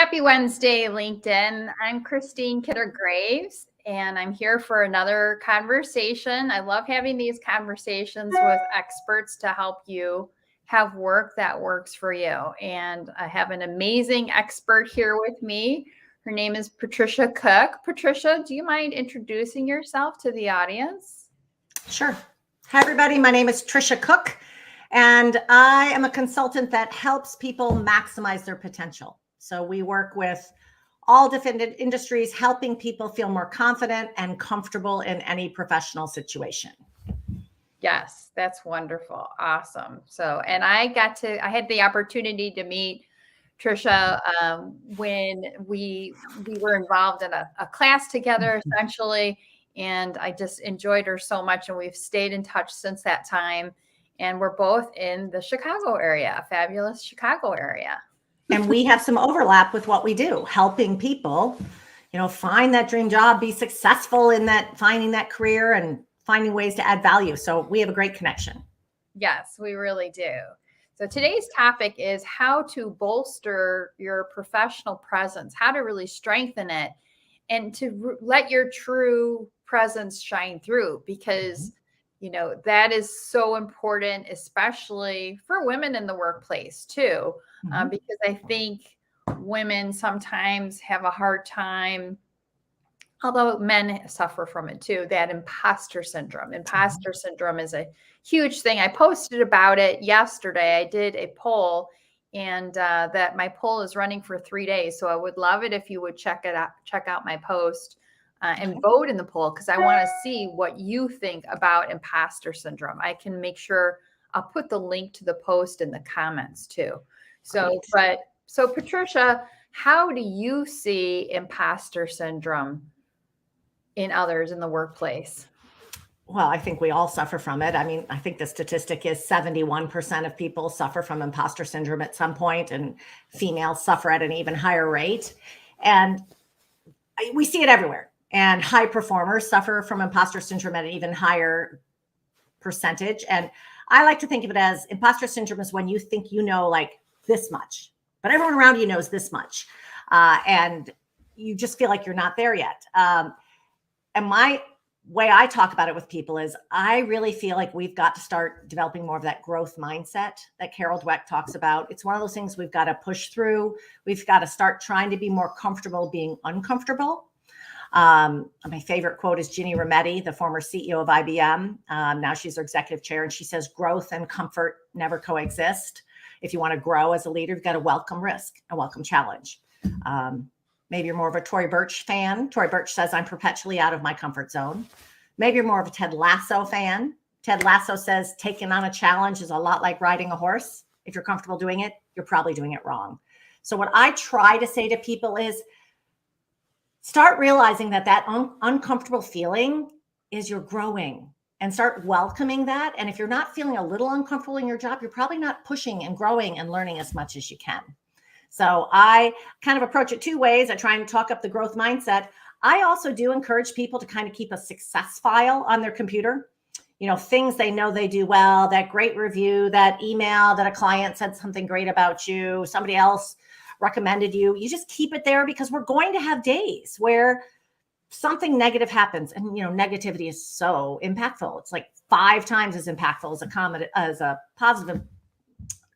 Happy Wednesday, LinkedIn. I'm Christine Kidder-Graves, and I'm here for another conversation. I love having these conversations with experts to help you have work that works for you. And I have an amazing expert here with me. Her name is Patricia Cook. Patricia, do you mind introducing yourself to the audience? Sure. Hi, everybody. My name is Tricia Cook, and I am a consultant that helps people maximize their potential. So we work with all different industries, helping people feel more confident and comfortable in any professional situation. Yes, that's wonderful. Awesome. So, and I had the opportunity to meet Tricia when we were involved in a class together, essentially. And I just enjoyed her so much. And we've stayed in touch since that time. And we're both in the Chicago area, fabulous Chicago area. And we have some overlap with what we do, helping people, find that dream job, be successful in that, finding that career and finding ways to add value. So we have a great connection. Yes, we really do. So today's topic is how to bolster your professional presence, how to really strengthen it, and to let your true presence shine through, because that is so important, especially for women in the workplace too, because I think women sometimes have a hard time, although men suffer from it too, that imposter syndrome. Imposter syndrome is a huge thing. I posted about it yesterday. I did a poll, and that my poll is running for 3 days. So I would love it if you would check out my post and vote in the poll, because I want to see what you think about imposter syndrome. I can make sure I'll put the link to the post in the comments too. So Patricia, how do you see imposter syndrome in others in the workplace? Well, I think we all suffer from it. I mean, I think the statistic is 71% of people suffer from imposter syndrome at some point, and females suffer at an even higher rate. And we see it everywhere. And high performers suffer from imposter syndrome at an even higher percentage. And I like to think of it as imposter syndrome is when you think you know like this much, but everyone around you knows this much. And you just feel like you're not there yet. And my way I talk about it with people is I really feel like we've got to start developing more of that growth mindset that Carol Dweck talks about. It's one of those things we've got to push through. We've got to start trying to be more comfortable being uncomfortable. My favorite quote is Ginny Rometty, the former CEO of IBM. Now she's their executive chair, and she says, growth and comfort never coexist. If you want to grow as a leader, you've got to welcome risk and welcome challenge. Maybe you're more of a Tory Burch fan. Tory Burch says, I'm perpetually out of my comfort zone. Maybe you're more of a Ted Lasso fan. Ted Lasso says, taking on a challenge is a lot like riding a horse. If you're comfortable doing it, you're probably doing it wrong. So what I try to say to people is start realizing that uncomfortable feeling is you're growing, and start welcoming that. And if you're not feeling a little uncomfortable in your job, you're probably not pushing and growing and learning as much as you can. So I kind of approach it two ways. I try and talk up the growth mindset. I also do encourage people to kind of keep a success file on their computer. Things they know they do well, that great review, that email that a client said something great about you, somebody else recommended you. You just keep it there, because we're going to have days where something negative happens. And, negativity is so impactful. It's like 5 times as impactful as a positive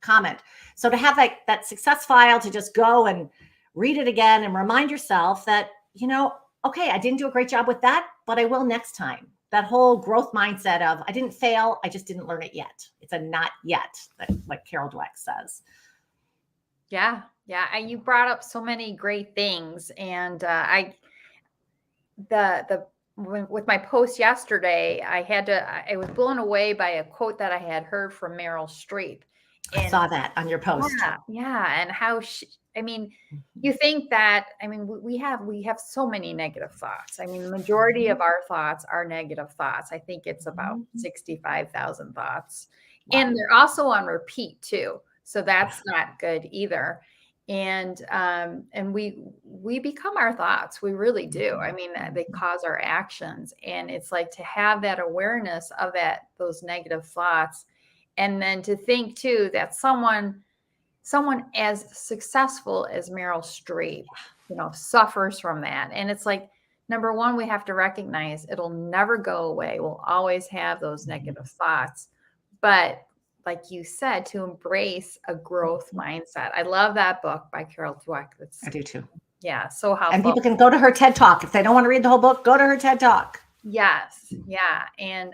comment. So to have that success file to just go and read it again and remind yourself that, okay, I didn't do a great job with that, but I will next time. That whole growth mindset of I didn't fail, I just didn't learn it yet. It's a not yet, like Carol Dweck says. Yeah. And you brought up so many great things. And with my post yesterday, I was blown away by a quote that I had heard from Meryl Streep. And I saw that on your post. Yeah. And how you think that, we have so many negative thoughts. The majority of our thoughts are negative thoughts. I think it's about 65,000 thoughts. Wow. And they're also on repeat too. So that's not good either. And we become our thoughts. We really do. They cause our actions. And it's like to have that awareness of those negative thoughts. And then to think too, that someone someone as successful as Meryl Streep, suffers from that. And it's like, number one, we have to recognize it'll never go away. We'll always have those negative thoughts. But like you said, to embrace a growth mindset. I love that book by Carol Dweck. I do too. Yeah, so helpful. And people can go to her TED Talk. If they don't want to read the whole book, go to her TED Talk. Yes. Yeah. And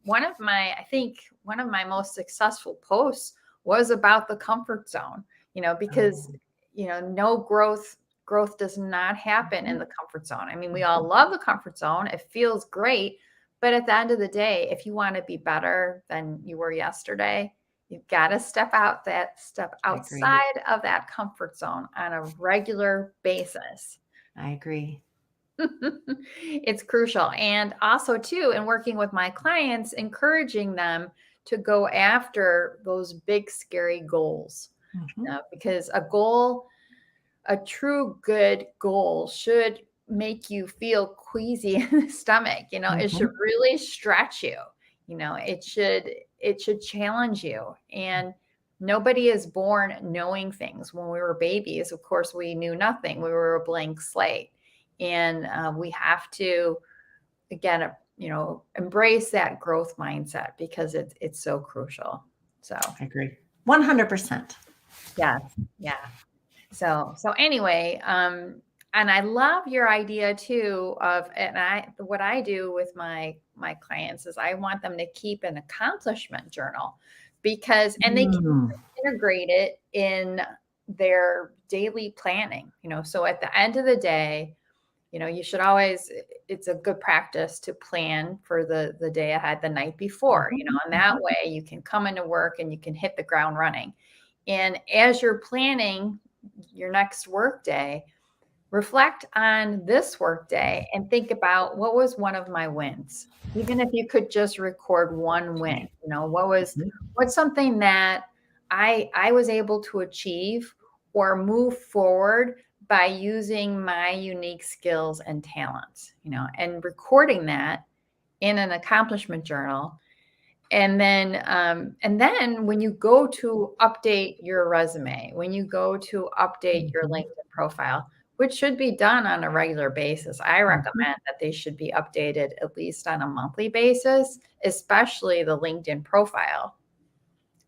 one of my most successful posts was about the comfort zone, because, no growth does not happen in the comfort zone. I mean, we all love the comfort zone. It feels great. But at the end of the day, if you want to be better than you were yesterday, you've got to step outside of that comfort zone on a regular basis. I agree. It's crucial. And also too, in working with my clients, encouraging them to go after those big, scary goals. Because a true good goal should make you feel queasy in the stomach. It should really stretch you. It should challenge you. And nobody is born knowing things. When we were babies, of course, we knew nothing. We were a blank slate. And we have to, again, embrace that growth mindset because it's so crucial. So I agree. 100%. Yeah. Yeah. So anyway, and I love your idea too what I do with my clients is I want them to keep an accomplishment journal because, and they can integrate it in their daily planning, so at the end of the day, you should always, it's a good practice to plan for the day ahead, the night before, and that way you can come into work and you can hit the ground running. And as you're planning your next work day, reflect on this work day and think about what was one of my wins. Even if you could just record one win, what's something that I was able to achieve or move forward by using my unique skills and talents, and recording that in an accomplishment journal. And then when you go to update your resume, when you go to update your LinkedIn profile, which should be done on a regular basis, I recommend that they should be updated at least on a monthly basis, especially the LinkedIn profile,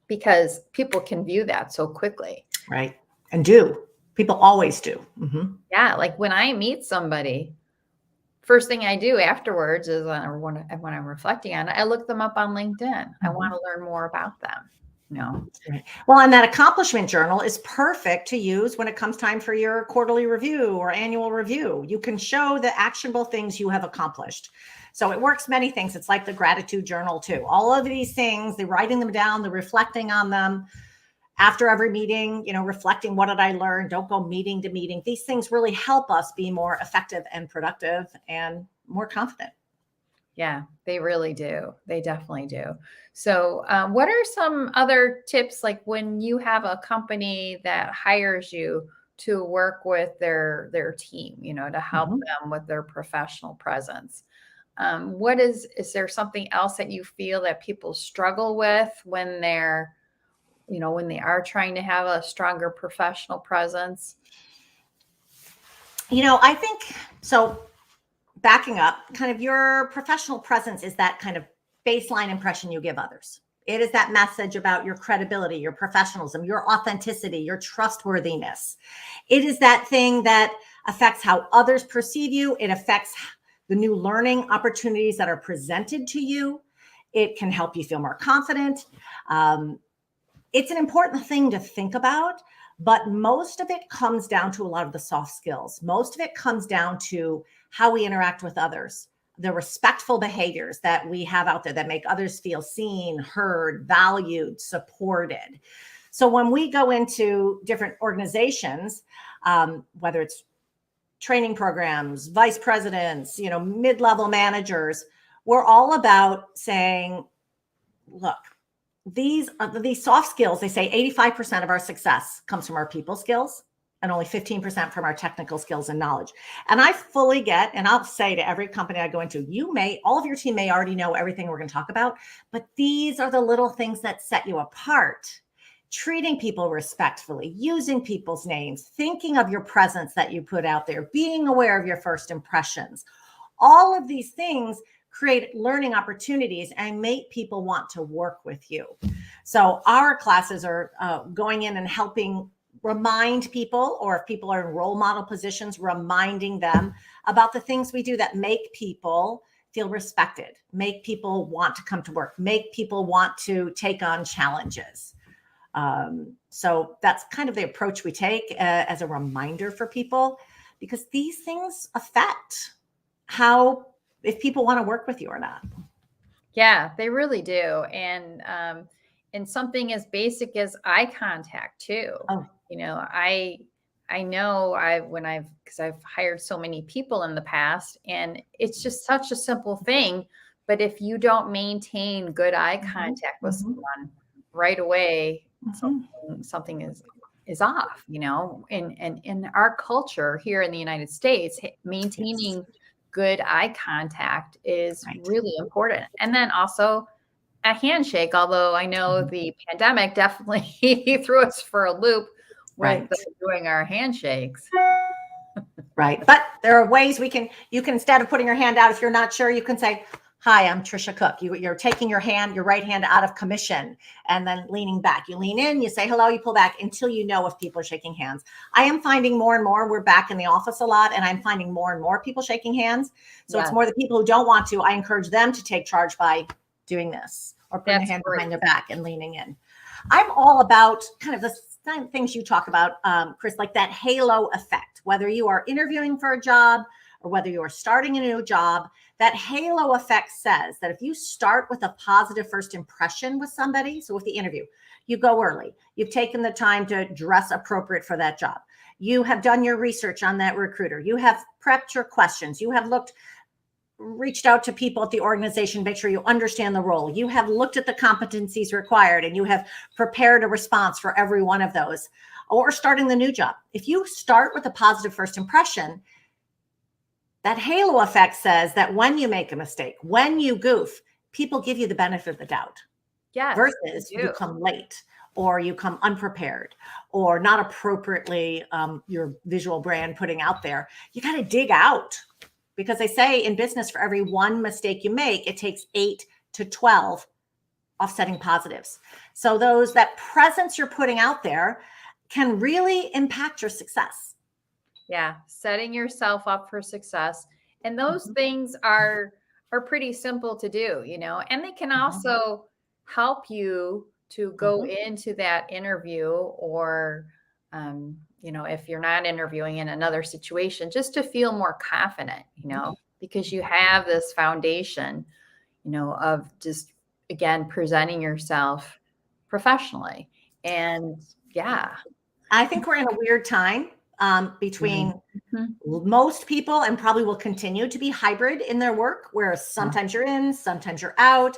because people can view that so quickly. Right. And people always do. Yeah. Like when I meet somebody, first thing I do afterwards is when I'm reflecting on it, I look them up on LinkedIn. I want to learn more about them. Right. Well, and that accomplishment journal is perfect to use when it comes time for your quarterly review or annual review. You can show the actionable things you have accomplished. So it works many things. It's like the gratitude journal too. All of these things, they're writing them down, they're reflecting on them. After every meeting, reflecting, what did I learn? Don't go meeting to meeting. These things really help us be more effective and productive and more confident. Yeah, they really do. They definitely do. So what are some other tips, like when you have a company that hires you to work with their team, to help them with their professional presence? Is there something else that you feel that people struggle with when they're when they are trying to have a stronger professional presence? I think so. Backing up, kind of your professional presence is that kind of baseline impression you give others. It is that message about your credibility, your professionalism, your authenticity, your trustworthiness. It is that thing that affects how others perceive you. It affects the new learning opportunities that are presented to you. It can help you feel more confident. It's an important thing to think about, but most of it comes down to a lot of the soft skills. Most of it comes down to how we interact with others, the respectful behaviors that we have out there that make others feel seen, heard, valued, supported. So when we go into different organizations, whether it's training programs, vice presidents, mid-level managers, we're all about saying, look, these soft skills, they say 85% of our success comes from our people skills and only 15% from our technical skills and knowledge. And I fully get, and I'll say to every company I go into, all of your team may already know everything we're going to talk about, but these are the little things that set you apart. treating people respectfully, using people's names, thinking of your presence that you put out there, being aware of your first impressions. All of these things create learning opportunities and make people want to work with you. So our classes are going in and helping remind people, or if people are in role model positions, reminding them about the things we do that make people feel respected, make people want to come to work, make people want to take on challenges. So that's kind of the approach we take as a reminder for people, because these things affect how, if people want to work with you or not. Yeah, they really do. And something as basic as eye contact too. Oh. I know because I've hired so many people in the past, and it's just such a simple thing. But if you don't maintain good eye contact with someone right away, something is off, and in our culture here in the United States, maintaining good eye contact is really important. And then also a handshake, although I know the pandemic definitely threw us for a loop with doing our handshakes. Right. But there are ways you can, instead of putting your hand out, if you're not sure, you can say, "Hi, I'm Patricia Cook." You're taking your right hand out of commission and then leaning back. You lean in, you say hello, you pull back until you know if people are shaking hands. I am finding more and more, we're back in the office a lot, and I'm finding more and more people shaking hands. So it's more the people who don't want to. I encourage them to take charge by doing this, or putting their hand behind their back and leaning in. I'm all about kind of the things you talk about, Chris, like that halo effect, whether you are interviewing for a job or whether you are starting a new job. That halo effect says that if you start with a positive first impression with somebody, so with the interview, you go early, you've taken the time to dress appropriate for that job, you have done your research on that recruiter, you have prepped your questions, you have reached out to people at the organization, make sure you understand the role, you have looked at the competencies required, and you have prepared a response for every one of those, or starting the new job. If you start with a positive first impression, that halo effect says that when you make a mistake, when you goof, people give you the benefit of the doubt. Yes, versus you come late, or you come unprepared, or not appropriately your visual brand putting out there. You got to dig out, because they say in business, for every one mistake you make, it takes 8 to 12 offsetting positives. So that presence you're putting out there can really impact your success. Yeah, setting yourself up for success. And those things are pretty simple to do, and they can also help you to go into that interview, or if you're not interviewing in another situation, just to feel more confident, because you have this foundation, of just, again, presenting yourself professionally. And I think we're in a weird time between most people, and probably will continue to be hybrid in their work, where sometimes you're in, sometimes you're out,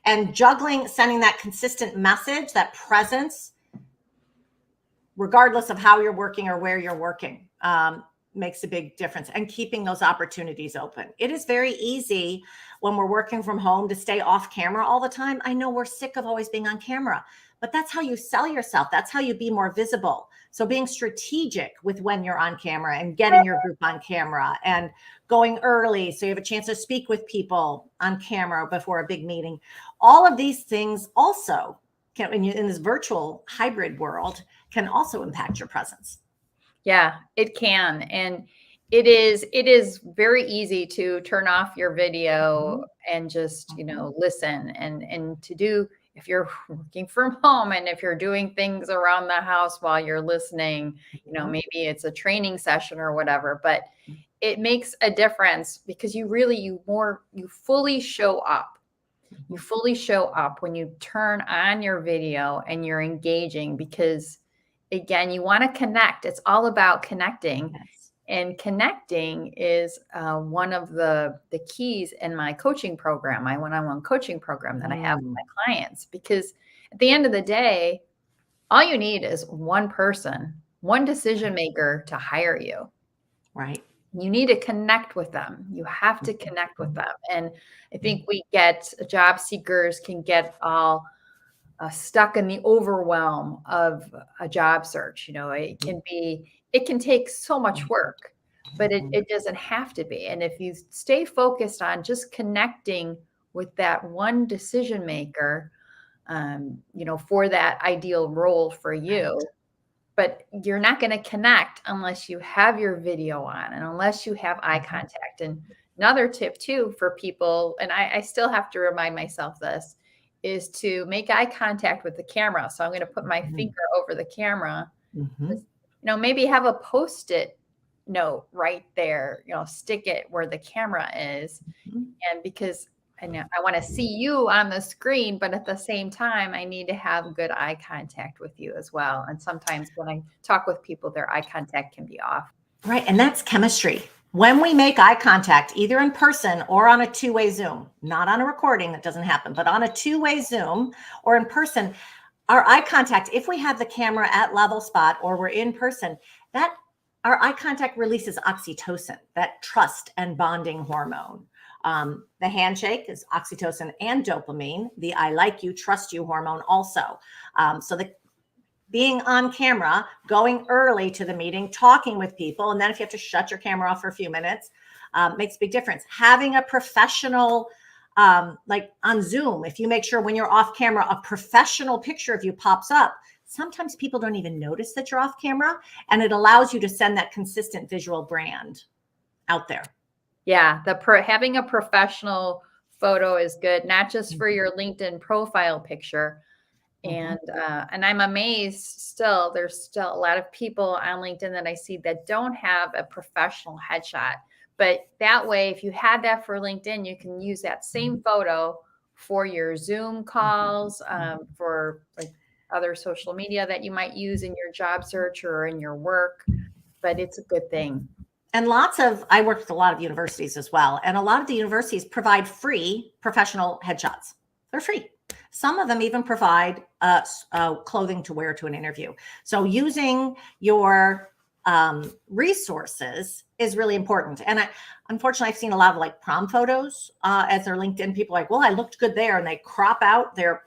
and juggling, sending that consistent message, that presence, regardless of how you're working or where you're working, makes a big difference, and keeping those opportunities open. It is very easy when we're working from home to stay off camera all the time. I know we're sick of always being on camera, but that's how you sell yourself. That's how you be more visible. So being strategic with when you're on camera, and getting your group on camera, and going early so you have a chance to speak with people on camera before a big meeting. All of these things also can, in this virtual hybrid world, can also impact your presence. Yeah, it can. And it is very easy to turn off your video and just, listen, and to do, if you're working from home, and if you're doing things around the house while you're listening, maybe it's a training session or whatever, but it makes a difference, because you fully show up. You fully show up when you turn on your video and you're engaging, because again, you want to connect. It's all about connecting. Yes. And connecting is one of the keys in my coaching program, my one-on-one coaching program that I have with my clients. Because at the end of the day, all you need is one person, one decision maker to hire you. Right. You need to connect with them. You have to connect with them. And I think job seekers can get all stuck in the overwhelm of a job search. It can take so much work, but it doesn't have to be. And if you stay focused on just connecting with that one decision maker, for that ideal role for you, but you're not going to connect unless you have your video on and unless you have eye contact. And another tip too for people, and I still have to remind myself this, is to make eye contact with the camera. So I'm going to put my finger over the camera, maybe have a Post-it note right there, stick it where the camera is. And because I want to see you on the screen, but at the same time, I need to have good eye contact with you as well. And sometimes when I talk with people, their eye contact can be off. Right. And that's chemistry. When we make eye contact, either in person or on a two-way Zoom, not on a recording, that doesn't happen, but on a two-way Zoom or in person, our eye contact, if we have the camera at level spot or we're in person, that our eye contact releases oxytocin, that trust and bonding hormone. The handshake is oxytocin and dopamine, the I like you, trust you hormone also. So the being on camera, going early to the meeting, talking with people, and then if you have to shut your camera off for a few minutes, makes a big difference. Having a professional, like on Zoom, if you make sure when you're off camera, a professional picture of you pops up, sometimes people don't even notice that you're off camera, and it allows you to send that consistent visual brand out there. Yeah, having a professional photo is good, not just for your LinkedIn profile picture. And I'm amazed still, there's still a lot of people on LinkedIn that I see that don't have a professional headshot. But that way, if you had that for LinkedIn, you can use that same photo for your Zoom calls, for like other social media that you might use in your job search or in your work. But it's a good thing. And I worked with a lot of universities as well. And a lot of the universities provide free professional headshots. They're free. Some of them even provide clothing to wear to an interview. So using your resources is really important. And unfortunately, I've seen a lot of like prom photos as their LinkedIn. People are like, well, I looked good there. And they crop out their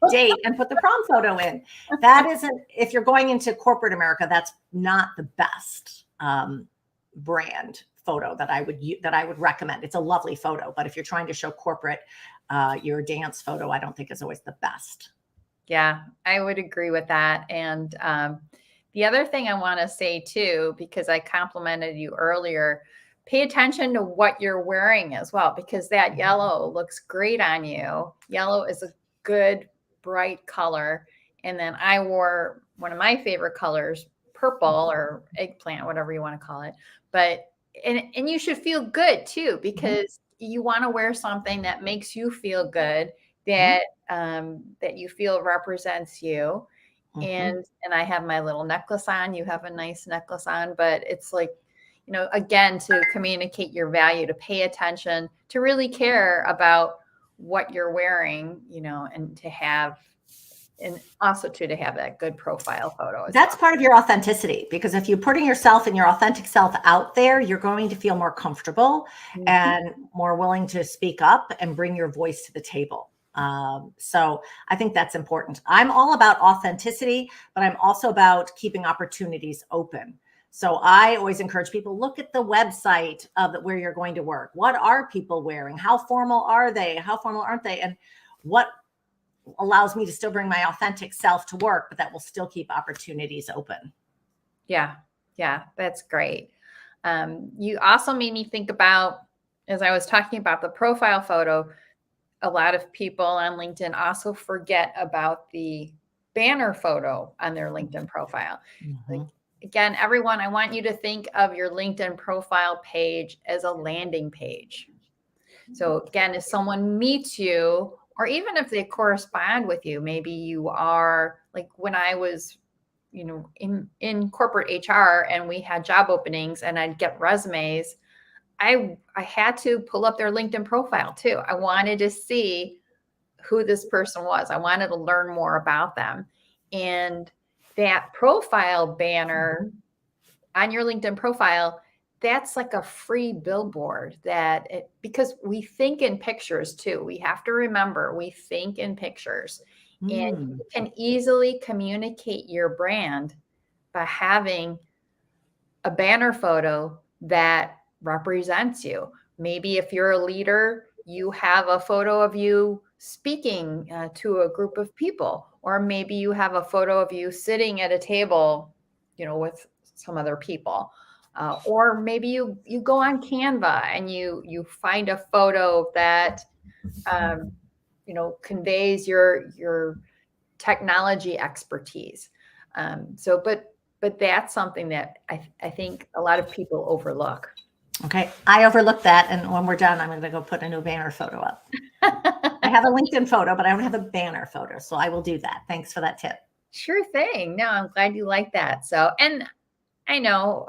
date and put the prom photo in. That isn't, if you're going into corporate America, that's not the best brand photo that I would recommend. It's a lovely photo, but if you're trying to show corporate, your dance photo, I don't think is always the best. Yeah, I would agree with that. And the other thing I want to say too, because I complimented you earlier, pay attention to what you're wearing as well, because that yellow looks great on you. Yellow is a good, bright color. And then I wore one of my favorite colors, purple or eggplant, whatever you want to call it. But, and you should feel good too, because you want to wear something that makes you feel good, that, that you feel represents you. And I have my little necklace on, you have a nice necklace on, but it's like, again, to communicate your value, to pay attention, to really care about what you're wearing, and to have, and also to have that good profile photo. That's part of your authenticity, because if you're putting yourself and your authentic self out there, you're going to feel more comfortable and more willing to speak up and bring your voice to the table. So I think that's important. I'm all about authenticity, but I'm also about keeping opportunities open. So I always encourage people, look at the website of where you're going to work. What are people wearing? How formal are they? How formal aren't they? And what allows me to still bring my authentic self to work, but that will still keep opportunities open. Yeah. Yeah. That's great. You also made me think about, as I was talking about the profile photo, a lot of people on LinkedIn also forget about the banner photo on their LinkedIn profile. Like, again, everyone, I want you to think of your LinkedIn profile page as a landing page. So again, if someone meets you, or even if they correspond with you, maybe you are like when I was, in corporate HR and we had job openings and I'd get resumes, I had to pull up their LinkedIn profile too. I wanted to see who this person was. I wanted to learn more about them. And that profile banner on your LinkedIn profile, that's like a free billboard because we think in pictures too. We have to remember we think in pictures, and Mm. you can easily communicate your brand by having a banner photo that represents you. Maybe if you're a leader, you have a photo of you speaking to a group of people, or maybe you have a photo of you sitting at a table, with some other people. Or maybe you go on Canva and you find a photo that um, conveys your technology expertise. But that's something that I think a lot of people overlook. Okay. I overlooked that. And when we're done, I'm going to go put a new banner photo up. I have a LinkedIn photo, but I don't have a banner photo. So I will do that. Thanks for that tip. Sure thing. No, I'm glad you like that. So, and I know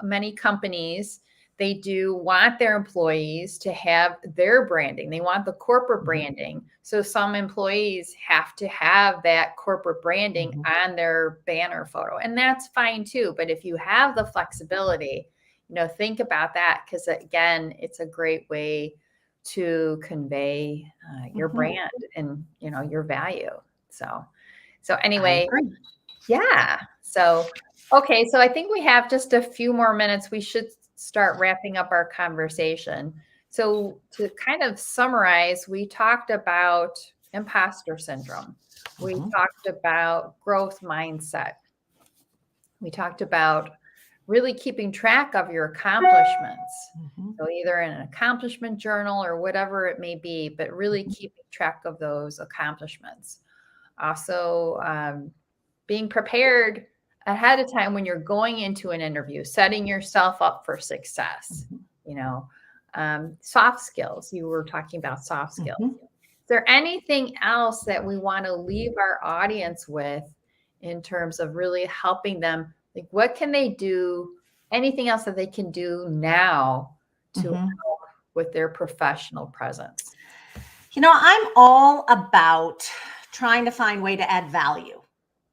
many companies, they do want their employees to have their branding. They want the corporate branding. So some employees have to have that corporate branding on their banner photo, and that's fine too. But if you have the flexibility, think about that, because again, it's a great way to convey your brand and, your value. So anyway, yeah. So, okay. So I think we have just a few more minutes. We should start wrapping up our conversation. So to kind of summarize, we talked about imposter syndrome. We talked about growth mindset. We talked about really keeping track of your accomplishments. So either in an accomplishment journal or whatever it may be, but really keeping track of those accomplishments. Also, being prepared ahead of time when you're going into an interview, setting yourself up for success. Soft skills. You were talking about soft skills. Is there anything else that we want to leave our audience with in terms of really helping them? Like, what can they do? Anything else that they can do now to help with their professional presence? I'm all about trying to find a way to add value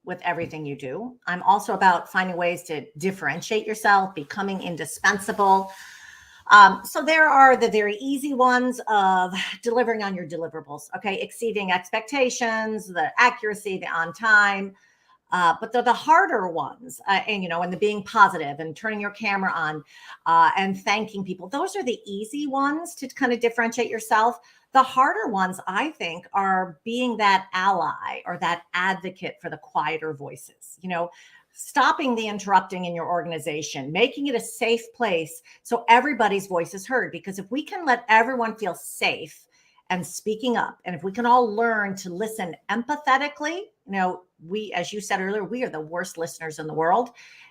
with everything you do. I'm also about finding ways to differentiate yourself, becoming indispensable. So there are the very easy ones of delivering on your deliverables, okay? Exceeding expectations, the accuracy, the on time. But they're the harder ones, and the being positive and turning your camera on and thanking people. Those are the easy ones to kind of differentiate yourself. The harder ones, I think, are being that ally or that advocate for the quieter voices, stopping the interrupting in your organization, making it a safe place so everybody's voice is heard. Because if we can let everyone feel safe and speaking up, and if we can all learn to listen empathetically, we, as you said earlier, we are the worst listeners in the world.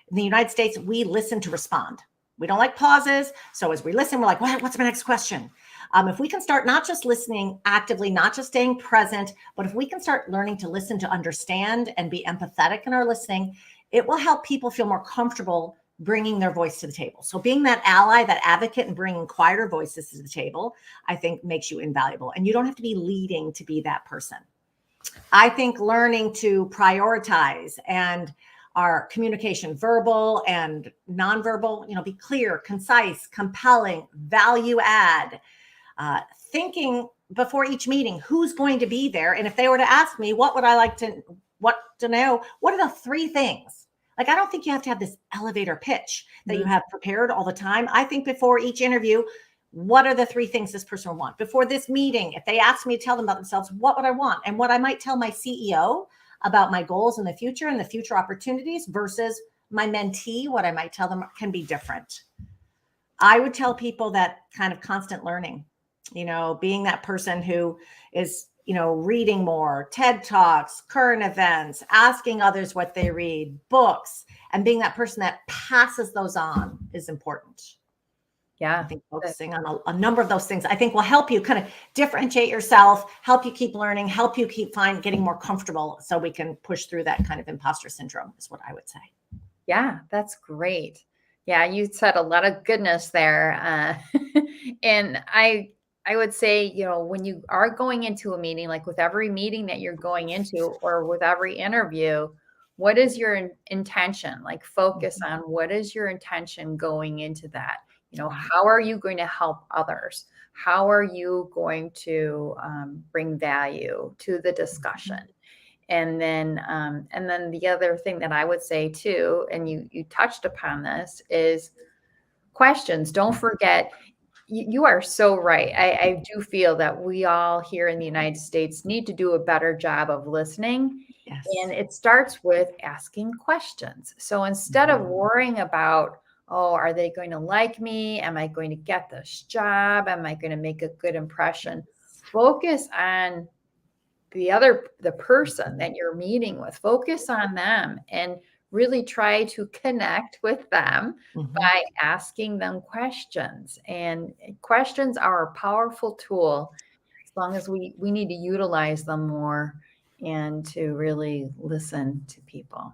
In the United States, we listen to respond. We don't like pauses. So as we listen, we're like, what's my next question? If we can start not just listening actively, not just staying present, but if we can start learning to listen, to understand, and be empathetic in our listening, it will help people feel more comfortable bringing their voice to the table. So being that ally, that advocate, and bringing quieter voices to the table, I think makes you invaluable. And you don't have to be leading to be that person. I think learning to prioritize and our communication, verbal and nonverbal, be clear, concise, compelling, value add, thinking before each meeting, who's going to be there? And if they were to ask me, what would I like to know? What are the three things? Like, I don't think you have to have this elevator pitch that you have prepared all the time. I think before each interview, what are the three things this person would want? Before this meeting, if they ask me to tell them about themselves, what would I want? And what I might tell my CEO about my goals in the future and the future opportunities versus my mentee, what I might tell them can be different. I would tell people that kind of constant learning, being that person who is, reading more, TED Talks, current events, asking others what they read, books, and being that person that passes those on is important. Yeah. I think focusing on a number of those things, I think will help you kind of differentiate yourself, help you keep learning, help you keep getting more comfortable so we can push through that kind of imposter syndrome is what I would say. Yeah, that's great. Yeah, you said a lot of goodness there. And I would say, when you are going into a meeting, like with every meeting that you're going into or with every interview, what is your intention? Like, focus on what is your intention going into that. How are you going to help others? How are you going to bring value to the discussion? And then the other thing that I would say too, and you touched upon this, is questions. Don't forget, you are so right. I do feel that we all here in the United States need to do a better job of listening. Yes. And it starts with asking questions. So instead of worrying about, oh, are they going to like me? Am I going to get this job? Am I going to make a good impression? Focus on the person that you're meeting with. Focus on them and really try to connect with them by asking them questions. And questions are a powerful tool as long as we need to utilize them more and to really listen to people.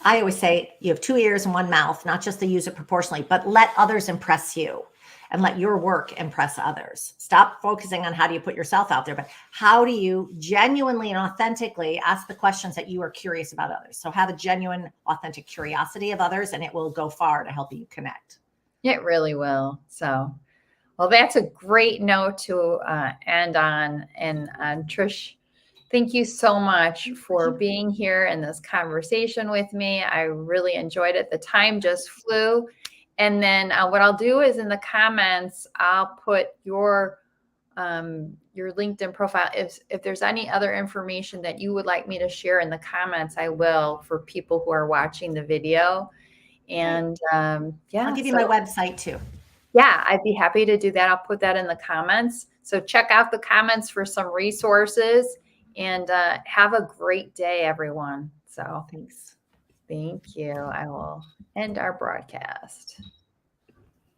I always say you have 2 ears and 1 mouth, not just to use it proportionally, but let others impress you and let your work impress others. Stop focusing on how do you put yourself out there, but how do you genuinely and authentically ask the questions that you are curious about others. So have a genuine, authentic curiosity of others, and it will go far to help you connect. It really will. So, well, that's a great note to end on. And Trish, thank you so much for being here in this conversation with me. I really enjoyed it. The time just flew. And then what I'll do is in the comments, I'll put your LinkedIn profile. If there's any other information that you would like me to share in the comments, I will, for people who are watching the video. And yeah, I'll give you my website too. Yeah, I'd be happy to do that. I'll put that in the comments. So check out the comments for some resources, and have a great day, everyone. So Thanks. thank you. I will end our broadcast.